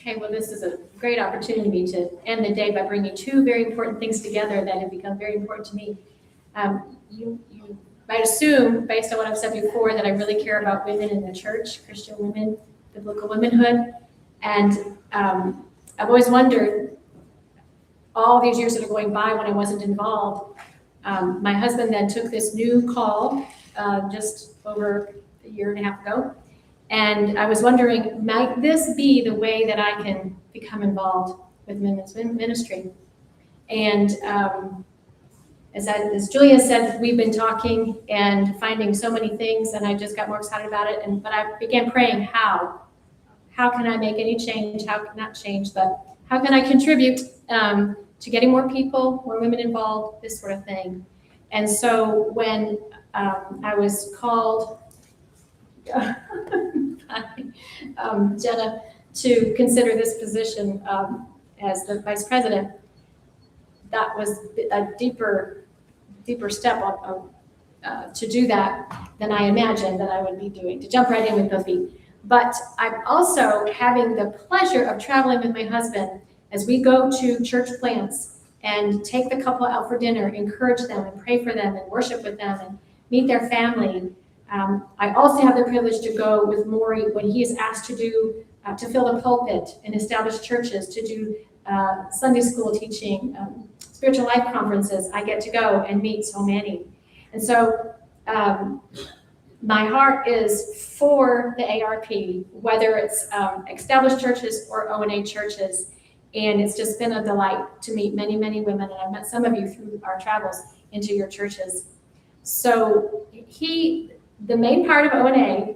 Okay, well, this is a great opportunity to end the day by bringing two very important things together that have become very important to me. You might assume, based on what I've said before, that I really care about women in the church, Christian women, biblical womanhood. And I've always wondered, all these years that are going by when I wasn't involved, my husband then took this new call just over a year and a half ago. And I was wondering, might this be the way that I can become involved with women's ministry? And as Julia said, we've been talking and finding so many things, and I just got more excited about it. But I began praying, how can I make any change? Not change, but how can I contribute to getting more people, more women involved, this sort of thing. And so when I was called Jenna to consider this position as the vice president, that was a deeper step to do that than I imagined that I would be doing, to jump right in with both feet. But I'm also having the pleasure of traveling with my husband as we go to church plants and take the couple out for dinner, encourage them and pray for them and worship with them and meet their family. I also have the privilege to go with Maury when he is asked to do, to fill the pulpit in established churches, to do Sunday school teaching, spiritual life conferences. I get to go and meet so many. And so my heart is for the ARP, whether it's established churches or ONA churches. And it's just been a delight to meet many, many women. And I've met some of you through our travels into your churches. So the main part of ONA,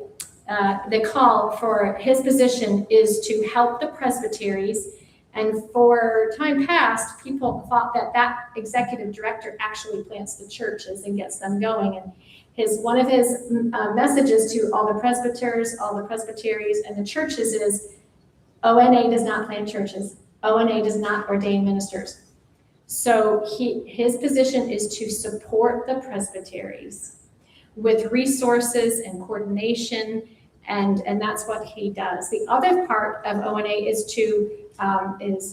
the call for his position is to help the presbyteries. And for time past, people thought that executive director actually plants the churches and gets them going. And one of his messages to all the presbyters, all the presbyteries, and the churches is, ONA does not plant churches. ONA does not ordain ministers. So his position is to support the presbyteries with resources and coordination, and that's what he does. The other part of ONA is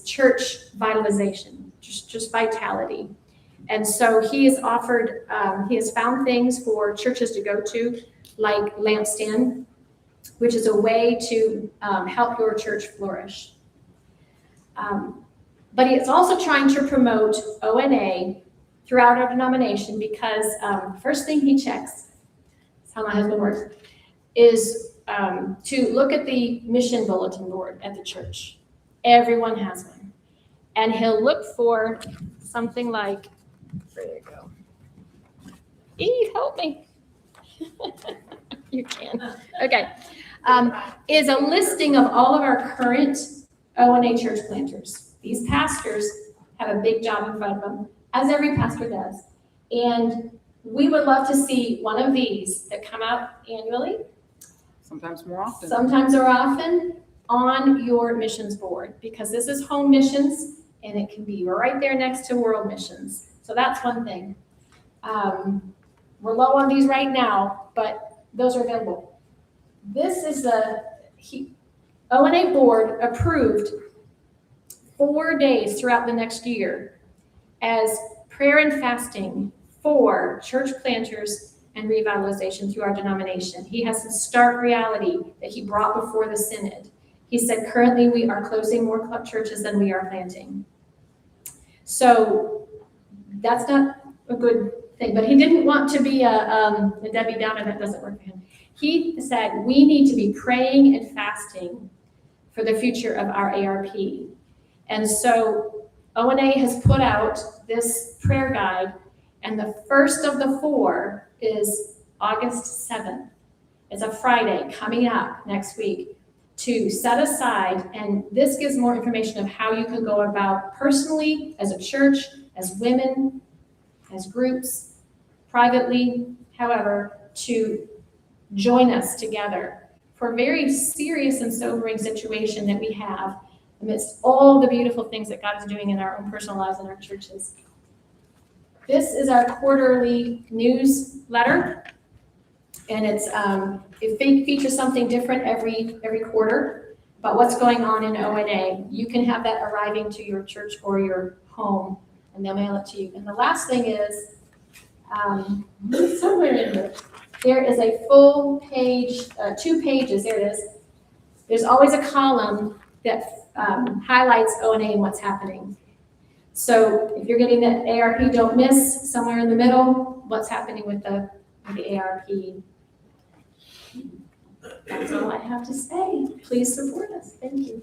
church vitalization, just vitality. And so he has found things for churches to go to, like Lampstand, which is a way to help your church flourish. But it's also trying to promote ONA throughout our denomination because first thing he checks, that's how my husband works, is to look at the mission bulletin board at the church. Everyone has one. And he'll look for something like, there you go. Help me. You can. Okay. Is a listing of all of our current ONA church planters. These pastors have a big job in front of them, as every pastor does. And we would love to see one of these that come out annually. Sometimes more often. Sometimes or often on your missions board, because this is home missions and it can be right there next to world missions. So that's one thing. We're low on these right now, but those are available. This is ONA board approved 4 days throughout the next year as prayer and fasting for church planters and revitalization through our denomination. He has a stark reality that he brought before the synod. He said, currently we are closing more club churches than we are planting. So that's not a good thing, but he didn't want to be a Debbie Downer. That doesn't work for him. He said, we need to be praying and fasting for the future of our ARP. And so ONA has put out this prayer guide, and the first of the 4 is August 7th. It's a Friday coming up next week to set aside, and this gives more information of how you can go about personally, as a church, as women, as groups, privately, however, to join us together for a very serious and sobering situation that we have amidst all the beautiful things that God is doing in our own personal lives and our churches. This is our quarterly newsletter, and it features something different every quarter. about what's going on in ONA, you can have that arriving to your church or your home, and they'll mail it to you. And the last thing is, somewhere in there is a full page, 2 pages, there it is. There's always a column that highlights ONA and what's happening. So if you're getting that ARP don't miss somewhere in the middle, what's happening with the ARP. That's all I have to say. Please support us. Thank you.